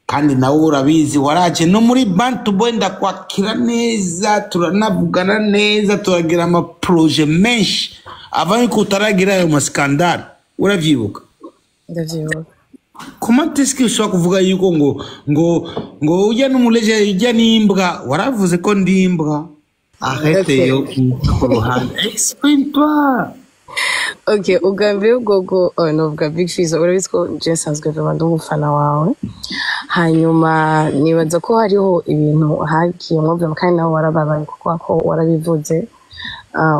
kandi nawe urabizi waraje no muri Bantu Boy ndakwakira neza turanavugana neza turagira ama projet menshi avant ko utaragira ayo maskandal uravyibuka ndavyibuka comment est-ce que ushobora kuvuga yuko ngo ujya n'umuleje ujya n'imbwa waravuze ko ndimbwa arrête yo kuruhande exprime-toi. Ok, ugambye ubwo novuga Big Fizzo urabizi ko je nsanzwe ndi umufana wawe hanyuma nibaza ko hariho ibintu hagiye mwumva kandi nawe warababaye kuko warabivuze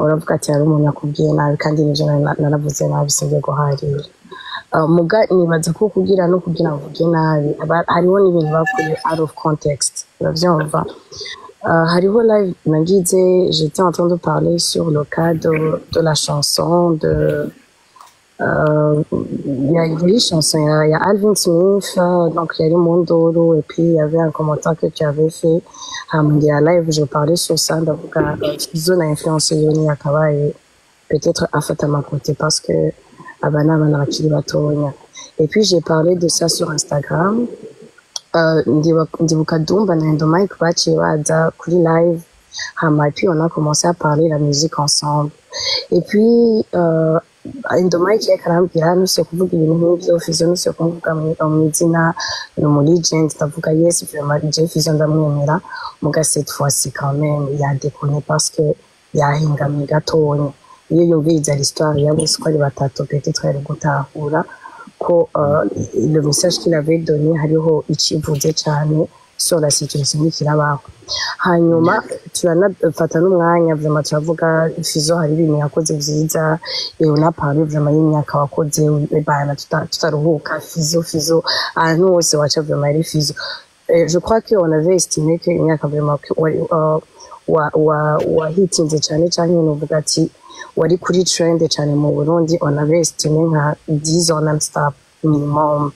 uravuga ati hari umuntu yakubwiye nabi kandi nivyo naravuze nabi singe go harira muga nibaza ko kugira no kugira mvuge nabi hariho n'ibintu bakuye out of context uravyumva. Hariho live nagize j'étais en train de parler sur le cas de la chanson de il y a une chanson il y a Alvin Smith donc il y a le Mondoro et puis il y avait un commentaire que tu avais fait à la live je parlais sur ça donc Fizzo a influencé Yoni Akaba et peut-être à fait à ma côté parce que abana bakiri batonya et puis j'ai parlé de ça sur Instagram. Ndibuka Dumba na Endomike baciye baza kuri live hama et puis on a commencé à parler la musique ensemble et puis Endomike yakarambira nuse kuvuga ibintu nk'ibyo Fizzo nuse kuvuga mu izina no muri legend ndavuga yes vraiment je Fizzo ndamwemera muga cette fois-ci quand même il a déconné parce que yahingamye gatonya iyo yumviriza l'histoire yabo ko ari batatu peut-être ari gutahura ko le message qu'il avait donné hariho ikivuze cyane sur la situation y'ikirabaho hanyuma turanafata n'umwanya vraiment turavuga Fizzo hari ibintu yakoze byiza et on a parlé vraiment y'imyaka wakoze bana tutaruhuka Fizzo ahantu hose wacha vraiment ari Fizzo. Je crois qu'on avait estimé que imyaka vraiment wa hitinze cyane n'uvuga ati wari kuri trend cyane mu Burundi on avait estimé nka 10 ans non-stop minimum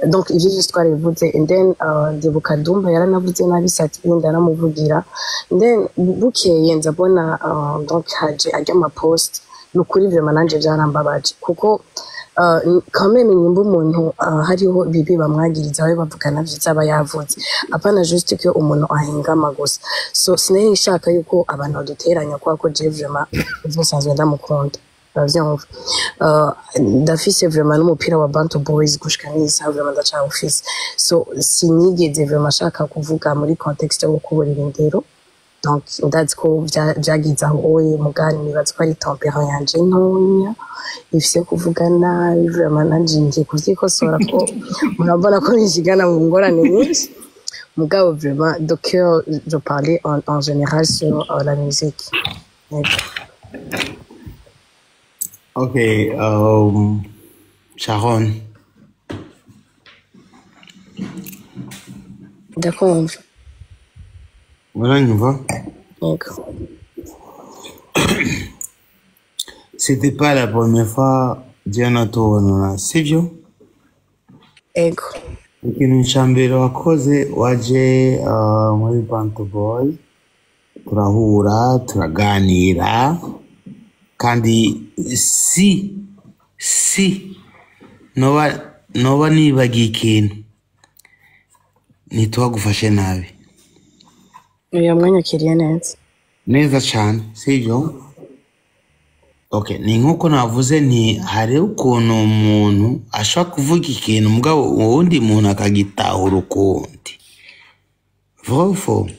donc ivyo histoire ivuze and then Ndibuka Dumba yaranavuze nabi sati ndanamuvugira then bukeye nzabona donc haje ajya ma post nukuri vraiment nanje byarambabaje kuko quand même nyimba umuntu hariho bibi bamwagiriza we bavugana vyaba yavuze apana juste que umuntu ahingama gusa so sinari nshaka yuko abantu baduteranya kwa je vraiment ubusanzwe ndamukunda bavyumva ndafise vraiment n'umupira wa Bantu Boys gushika nisa vraiment ndacha office so sinigeze vraiment shaka kuvuga muri context yo kuburira indero donc that's ko byagiza hoye mugani nibaza ko ari tempera yanje ntonya ifise kuvuga nabi vraiment nanjinje kuvyikosora ko murabona ko nishigana mu ngorane nyinshi mugabo vraiment donc je parlais en général sur la musique. Ok, Sharon. D'accord. Voilà, on va. D'accord. C'était pas la première fois Diana Towana, sivyo? Ego. Ikintu cyambere wakoze waje muri Bantu Boy turahura turaganira kandi si noba nibagiye ikintu ntitwagufashe nabi uyu mwanya kiriye neza cyane sivyo. Okay, ni nkuko navuze ni hari ukuntu umuntu ashaka kuvuga ikintu mugabo uwundi muntu akagitahura ukundi. Vrai ou faux?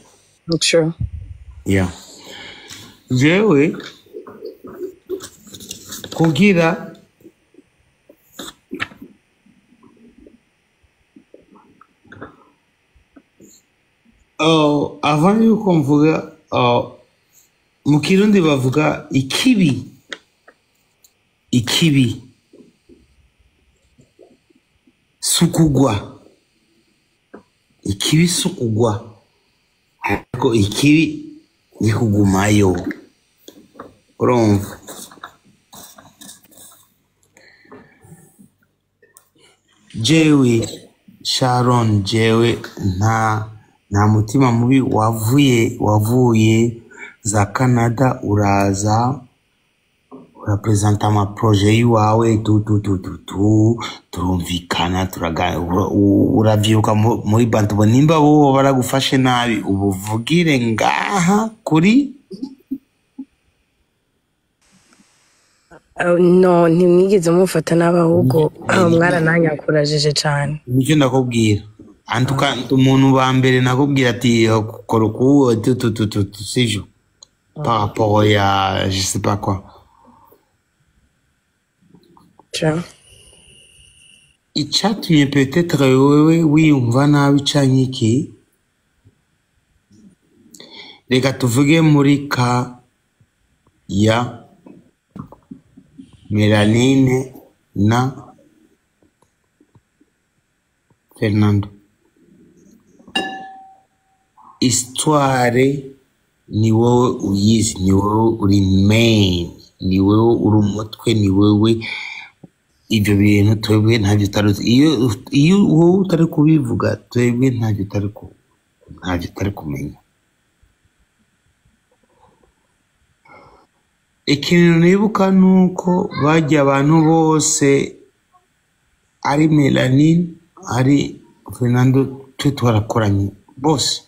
True. Yeah. Jewe kugira avant yuko mvuga mu Kirundi bavuga ikibi sukugwa ariko ikibi nikugumayo urumva. Jewe Sharon jewe nta mutima mubi wavuye za Canada uraza urapresenta ama projet yiwawe turumvikana uravyibuka muri bantu bo nimba bo baragufashe nabi ubuvugire ngaha kuri no ntimwigeze mufata n'abahubwo mwarananyakurajeje cyane nicyo ndakubwira antuka umuntu ba mbere nakubwira ati kora uku sivyo par rapport ya je sais pas quoi icatumye peut-être wewe wiyumva nabi canke iki reka tuvuge muri ka ya Melanine na Fernando. Histoire ni wowe uyizi, ni wowe uri main, ni wowe uri umutwe, ni wowe ibyo bintu twebwe ntavyo taruzi. Iyo wowe utari kubivuga twebwe ntavyo tari kumenya. Ikintu nibuka nuko bajya abantu bose ari Melanine ari Fernando twe twarakoranye bose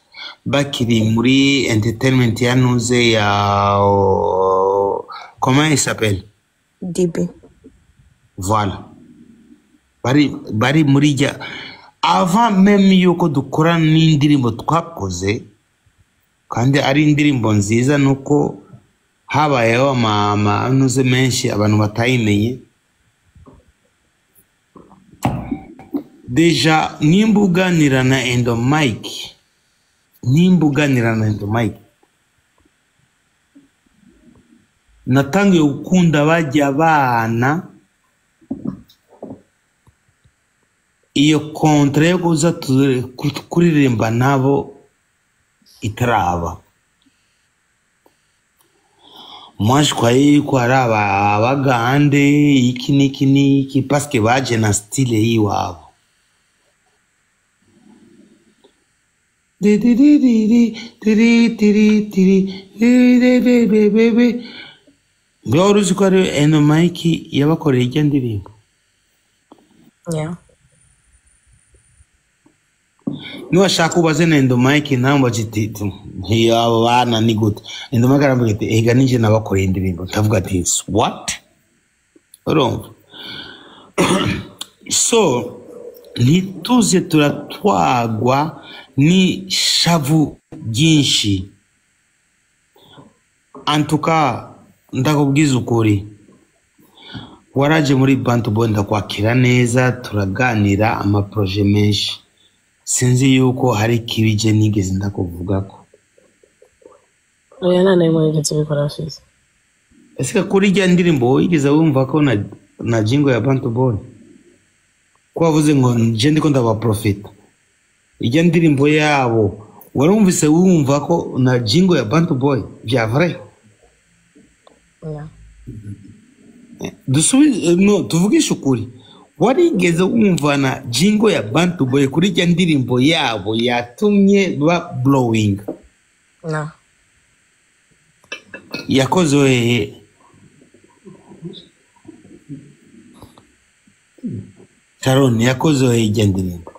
bakiri muri entertainment yanuze ya comment il s'appelle DB voilà bari muri ja avant même yuko dukora n'indirimbo twakoze kandi ari indirimbo nziza nuko habayeho amanuze menshi abantu batayimenye deja nimbuganirana endo Mike natangiye gukunda bajya abana iyo kontra yo kuza kuririmba nabo itaraba. Moi je croyais ko ari abagande iki niki parce que baje na style yiwabo Byoruzi ko ari eno Mike yabakoreye ijya ndirimbo niwashaka ubaze na endo Mike ntambo gitito ntiyabo bana ni gute endo Mike aravuga ati ega nije nabakoreye indirimbo ndavuga ati what urumva so ntituze turatwagwa ni shavu byinshi antuka ndakubwiza ukuri waraje muri Bantu Boy ndakwakira neza turaganira ama projet menshi sinzi yuko hari kibije nigeze ndakuvuga ko oya nane mwegetse bikora fisi ese kuri jya ndirimbo yigeze wumva ko na jingo ya Bantu Boy ko wavuze ngo je ndiko ndaba profeta ijya ndirimbo yabo warumvise wumva ko na jingo ya Bantu Boy bya vrai no tuvugisha ukuri warigeze wumva na jingo ya Bantu Boy kuri jya ndirimbo yabo yatumye ba blowing no yakoze Sharon yakoze ijya ndirimbo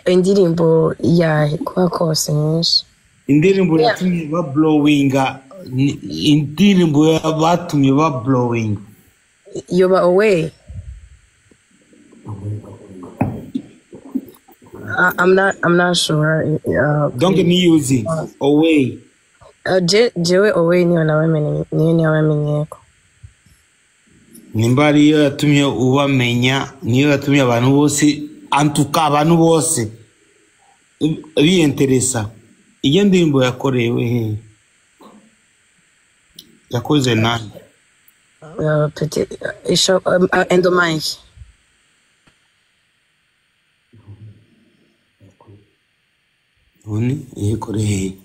indirimbo ya kwa kose nyinshi indirimbo yatumye ba blowing indirimbo yabatumye ba blowing You're away. I'm not sure. Don't get me using away. Jewe away niyo nawamenye ko. Nimba ariyo yatumye ubamenya niyo yatumye abantu bose antuka abantu bose biinteresa. Iyo ndirimbo yakorewe he? Yakoze nani? Petit isho endo Mike. Oni yekore he?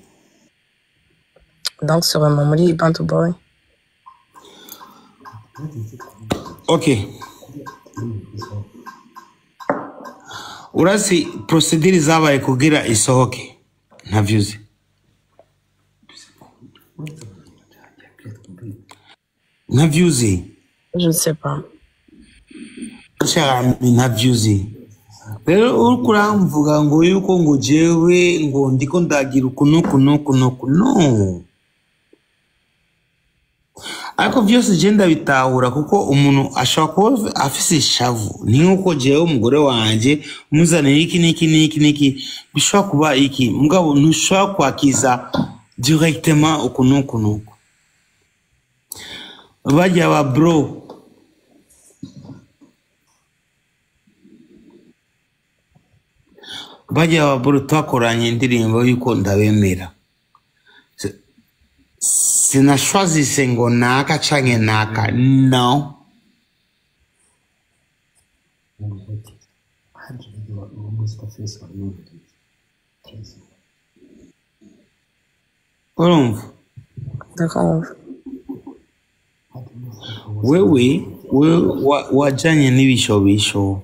Donc sur muri Bantu Boy. Okay. Urazi procedure zabaye kugira isohoke ntavyuze. Ntavyuzi. Je ne sais pas. Cher ami, ntavyuzi. Rero uriko uramvuga ngo yuko ngo jewe ngo ndiko ndagira ukuntu no. Ariko vyose je ndabitahura kuko umuntu ashobora kuba afise ishavu. Ni nkuko jewe umugore wanje muzanira iki bishobora kuba iki. Mugabo ntushobora kwakiza directement ukuntu. Bajya ba bro. Bajya ba bro twakoranye indirimbo yuko ndabemera. Sinashwazise ngo naka canke naka. No. Urumva? D'accord. Wewe wajanye n'ibishobisho.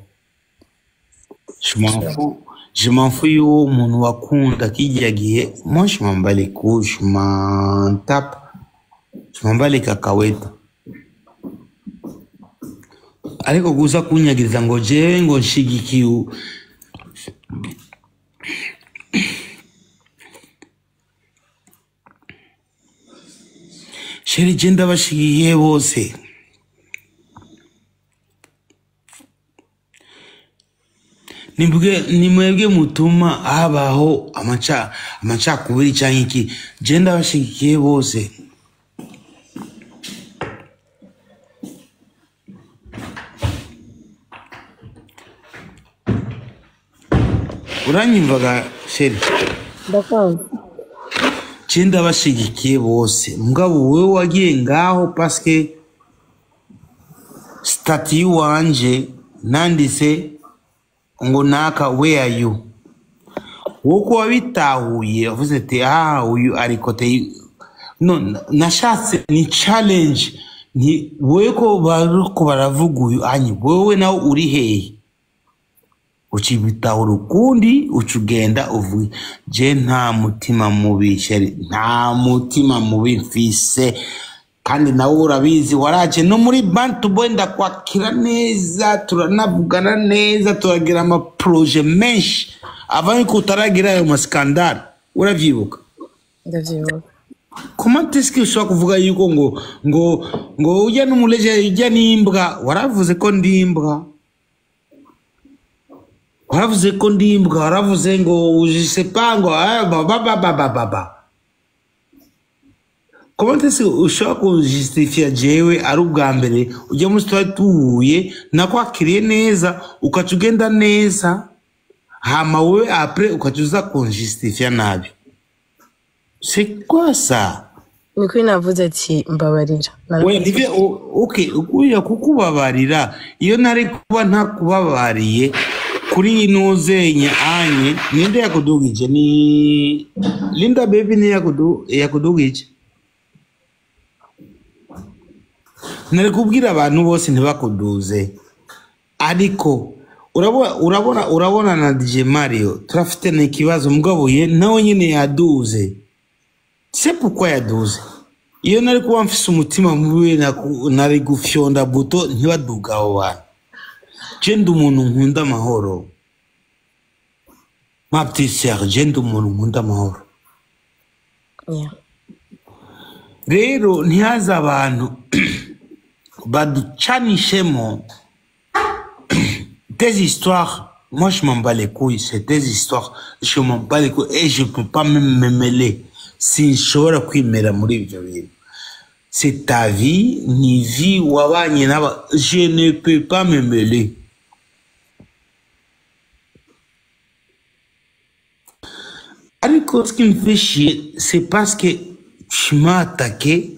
Je m'en fous yo umuntu wakunda kijya gihe. Moi je m'en bats les couilles, je m'en tape. Je m'en bats les cacahuètes. Ariko gusa kunyagiriza ngo jewe ngo nshigikiye Sheri je ndabashigikiye bose. Ni mwebwe mutuma habaho amacakubiri canke iki. Je ndabashigikiye bose. Uranyumvaga Sheri? D'accord. Je ndabashigikiye bose. Mugabo wewe wagiye ngaho paske stati wanje nandise ngo naka where are you? Woko wabitahuye avuze ati uyu ariko te no nashatse ni challenge ni weko baruko baravuga uyu anyi wewe nawe uri hehe? Ucibitahura ukundi ucugenda uvuye. Je nta mutima mubi Sheri, nta mutima mubi mfise. Kandi nawe urabizi waraje no muri Bantu Boy ndakwakira neza, turanavugana neza, turagira ama projet menshi avant ko utaragira ayo maskandal. Uravyibuka? Ndavyibuka. Comment est-ce que ushobora kuvuga yuko ngo ujya n'umuleje ujya n'imbwa? Waravuze ko ndimbwa. Waravuze ko ndimbwa, waravuze ngo je sais pas ngo baba. Comment est-ce que ushobora kujustifier jewe ari ubwa mbere ujya muri story tuhuye nakwakiriye neza ukaca ugenda neza hama wewe après ukacuza kujustifier nabi? C'est quoi ça? Niko navuze ati mbabarira. We nive okay ukuya kukubabarira iyo nari kuba ntakubabariye kuri inozenya anye ninde yakudugije ni Linda baby ni yakudugije. Nari kubwira abantu bose ntibakuduze. Ariko urabona na DJ Mario turafite n'ikibazo mugabo ye nawe nyine yaduze. C'est pourquoi yaduze. Iyo nari kuba mfise umutima mubi nari gufyonda buto ntibaduga abo bantu. Je ndi umuntu nkunda amahoro. Ma petite sœur, je ndi umuntu nkunda amahoro. Yeah. Rero ntihaza abantu baducanishemo des histoires. Moi je m'en bats les couilles, c'est des histoires. Je m'en bats les couilles et je peux pas même me mêler. Si nshobora kwimera muri ibyo bintu. C'est ta vie, ni vie wabanye naba. Je ne peux pas me mêler. Ariko ce qui me fait chier, c'est parce que tu m'as attaqué.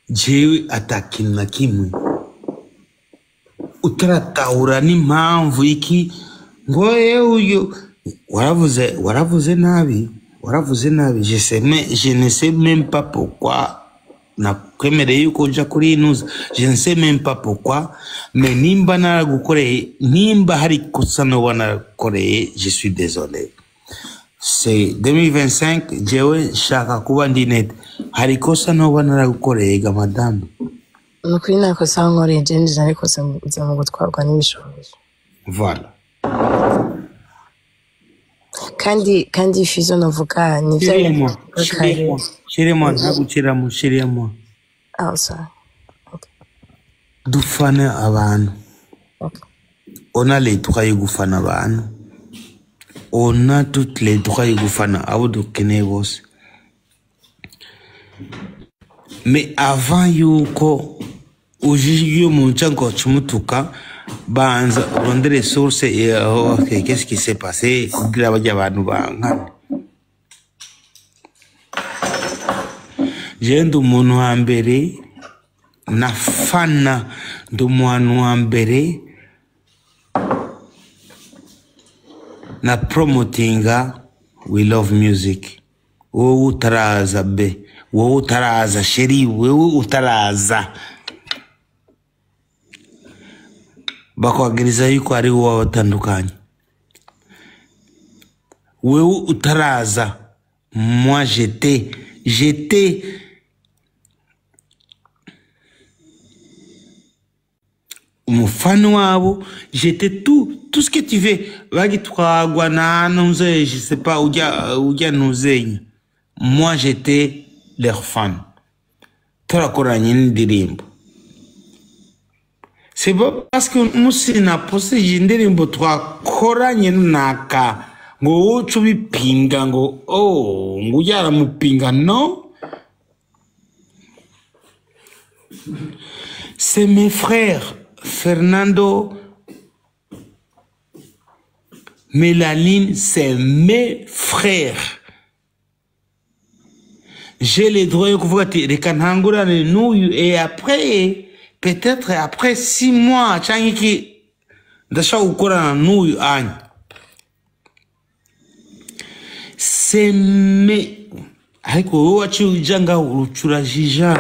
Jewe attaqué na kimwe. Utaratahura n'impamvu iki ngo uyu waravuze nabi. Je ne sais même pas pourquoi. Je ne sais même pas pourquoi. Mais nimba naragukoreye, nimba hari kosa no wanakoreye, je suis désolé. C'est 2025, jewe shaka kuba ndi net. Hari kosa no naragukoreye ga madame. nukuri nako sankore jenje ariko se mu gutwarwa n'ibishobisho. Voilà. Kandi fizo navuga ni Chez-moi, ntaguciramo, chez-moi. Ah, ça. Okay. Dufana abantu. Okay. On a les droits de gufana abantu. On a toutes les droits de gufana abo dukeneye bose. Mais avant yuko ujigiye mu cyango cyumutuka banza urondere source et okay, qu'est-ce qui s'est passé kugira bajya abantu bankana. Je ndi umuntu wa mbere nafana ndi umuntu wa mbere na promotinga We Love Music. Wowe utaraza be, wowe utaraza sheri, wowe utaraza bakwagiriza yuko ari wowe watandukanye. Wewe utaraza, moi j'étais umufana wabo, j'étais tout ce que tu veux. Bagitwagwa na nonze, je sais pas uja nuzenya. Moi j'étais leur fan. Turakoranye n'indirimbo. C'est pas parce que musi na posté indirimbo twakoranye naka ngo ucubipinga ngo oh ngo yaramupinga no. C'est mes frères Fernando, Mélaline, c'est mes frères. J'ai les droits de voir les Kanangura, les nouilles, et après, peut-être après 6 mois, Tchangiki, d'achat ou quoi, nouilles, agne. C'est mes. Aïko, ouachu, djanga, ouchurajija.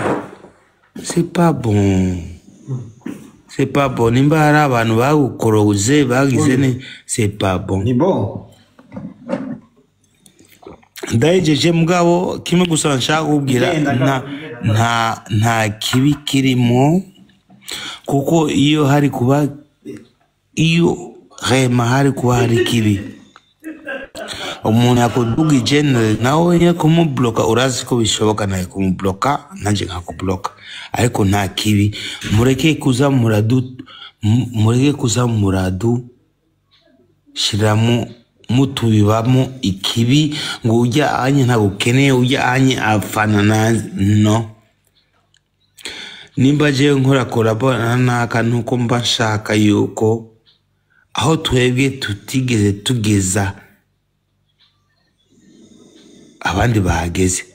C'est pas bon. C'est pas bon. Nimbara, abantu bagukoroze, bagizene, c'est pas bon. Ni bon. Ndajeje mugabo kimwe gusa nshaka kubwira nta kibi kirimo kuko iyo hari kuba hari kibi umuntu yakuduga general nawe ye kumubloka urazi ko bishoboka naye kumubloka nanje nkakubloka ariko nta kibi mureke kuza muradu shiramo mutubibamo ikibi ngo ujya anye ntagukeneye ujya anye afana na no nimba je nkora korabona n'akantu ko mba nshaka yuko aho twebwe tutigeze tugeza abandi bahageze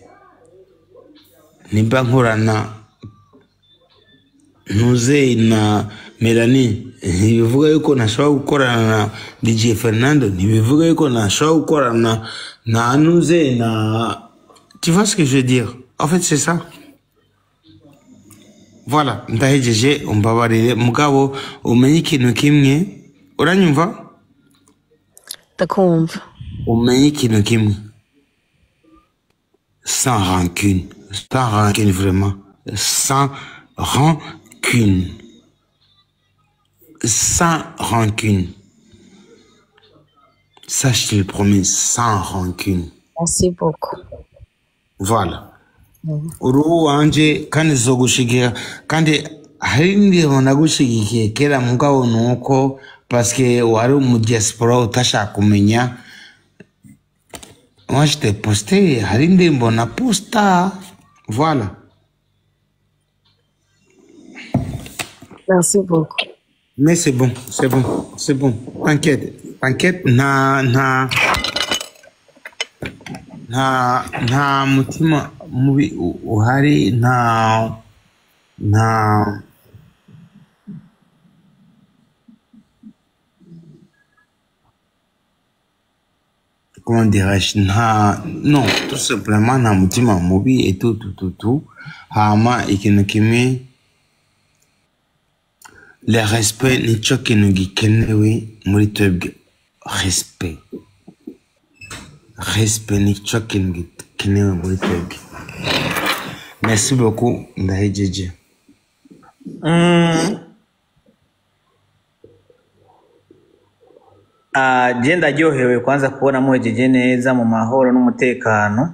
nimba nkorana ntuze na Melanie ntibivuga yuko nashobora gukorana na DJ Fernando ntibivuga yuko nashobora gukorana na ntuze na tu vois ce que je veux dire en fait c'est ça voilà ndahejeje umbabarire mugabo umenye ikintu kimwe uranyumva ndakumva umenye ikintu kimwe sans rancune vraiment sans rancune sans rancune. Ça, je te le promets, sans rancune. Merci beaucoup. Voilà. Uru wanje kandi zogushigira kandi hari ndiho nagushigikiye kera mugabo nuko parce que wari mu diaspora utashaka kumenya. Moi je t'ai posté hari ndimbo na posta. Voilà. Merci beaucoup. Mais c'est bon. T'inquiète, nta mutima mubi uhari nta comment dirais-je non tout simplement nta mutima mubi et tout hama ikintu kimwe le respect nico kintu gikenewe muri twebwe respect nico kintu gikenewe muri twebwe merci beaucoup ndahejeje Je ndaryohewe kwanza kubona muhejeje neza mu mahoro n'umutekano.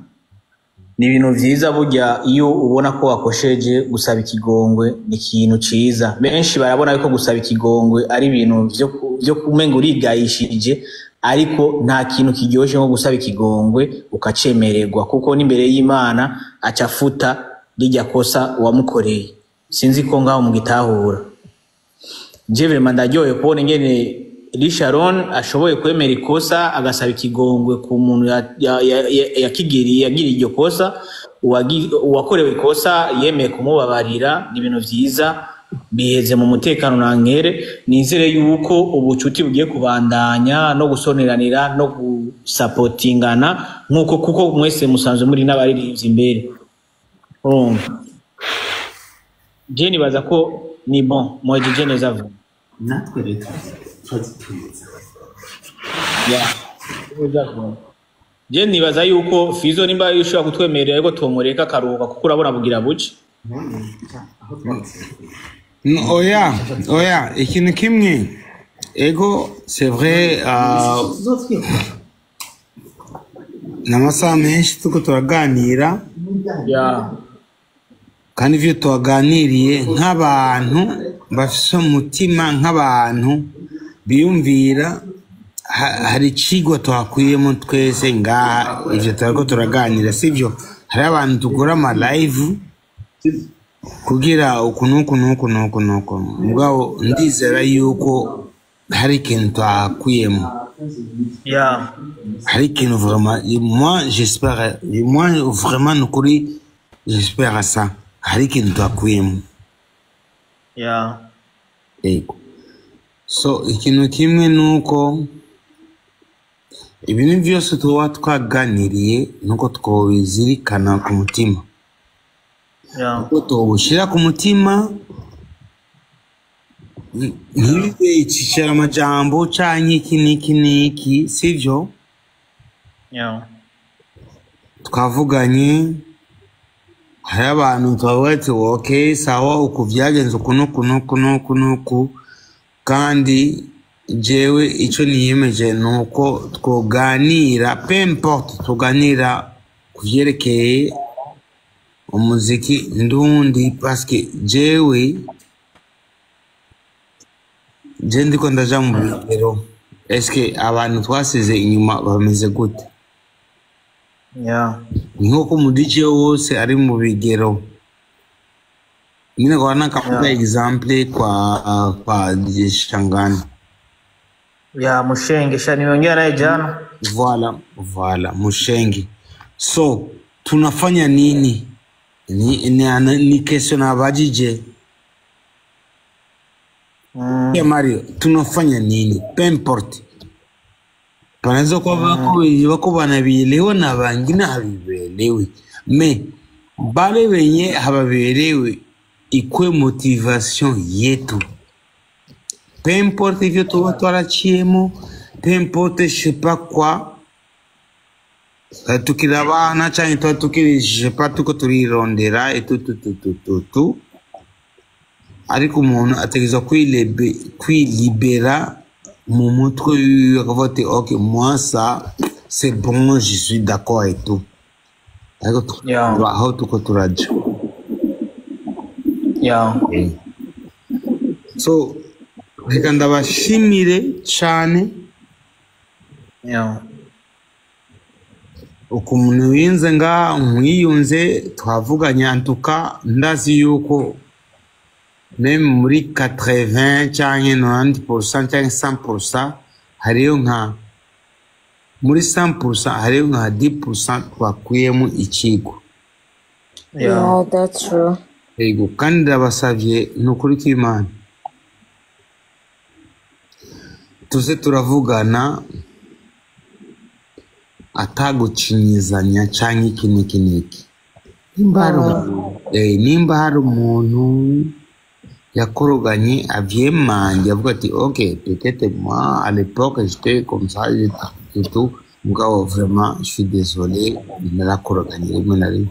Ni ibintu vyiza burya iyo ubona ko wakosheje gusaba ikigongwe ni ikintu ciza. Benshi barabona yuko gusaba ikigongwe ari ibintu vyo kumenga urigayishije, ariko nta kintu kiryoshe nko gusaba ikigongwe ukacemererwa, kuko n'imbere y'Imana acafuta rijya kosa wamukoreye. Sinzi ko ngaho mugitahura. Je vraiment ndaryohewe kubona ingene Sharon ashoboye kwemera ikosa agasaba ikigongwe ku muntu yagiriye iryo kosa, uwakorewe ikosa yemeye kumubabarira. Ni ibintu vyiza biheze mu mutekano nankere. Nizere yuko ubucuti bugiye kubandanya no gusoneranira no gusapotingana nkuko kuko mwese musanzwe muri n'abaririmbyi imbere. Je nibaza ko ni bon muhejeje neza vuba. natwe rero Je nibaza yuko Fizo nimba yushobora kutwemerera ariko tumureka akaruhuka kuko urabona bugira buce. oya ikintu kimwe ego c'est vrai n'amasaha menshi tuko turaganira kandi ivyo tuwaganiriye nk'abantu bafise umutima, nk'abantu biyumvira. Hari icigwa twakuyemo twese ngaha ivyo turiko turaganira, sivyo? Hari abantu tugura ama live kugira ukunuku mugabo ndizera yuko hari ikintu twakuyemo. Hari ikintu vraiment, moi vraiment nukuri j'espère ça. Hari ikintu twakuyemo. Ego. So ikintu kimwe nuko ibintu byose tuba twaganiriye nuko twobizirikana ku mutima. Nuko tubushyira ku mutima, ntibibe icyicaro amajambo canke iki n'iki, sivyo? Twavuganye, hari abantu twavuga ati okay sawa uku vyagenze uku kandi jewe ico niyemeje nuko twoganira, peu importe tuganira kuvyerekeye umuziki ndundi, parce que jewe je ndiko ndaja mu bigero. Eske abantu twasize inyuma bameze gute? Nko mu DJ wose ari mu bigero. Nina kwa nakamuta example kwa DJ Shangani. Mushenge shani nimeongea naye jana. Voilà Mushenge. So tunafanya nini? Ni question abajije. Mario, tunafanya nini? Peu importe. Panaweza kwa wako wanabielewa na wengine habielewi. Me bale wenye hababielewi ikwe motivation yetu. Peu importe que tu twaraciemo, peu importe je sais pas quoi. Tukirabana cyangwa tukiri je sais pas tuko turirondera et tout. Ariko umuntu ategeza kwilibera mu mutwe akavuga ati ok moi ça c'est bon, je suis d'accord et tout. Ariko aho tuko turaja. So reka ndabashimire cyane ukuntu winze nga mwiyunze twavuganye, antuka ndazi yuko même muri 80 cyangwa 90% cyangwa 100% hariyo nka muri 100% hariyo nka 10% twakuyemo ikigo. That's true. Ego kandi ndabasavye nukuri kw'Imana tuze turavugana atagucinyizanya canke iki. Nimba hari umuntu yakoroganye avyemanje avuga ati ok peut-être moi à l'époque j'étais comme ça et tout, mugabo vraiment je suis désolé narakoroganye rimwe na rimwe.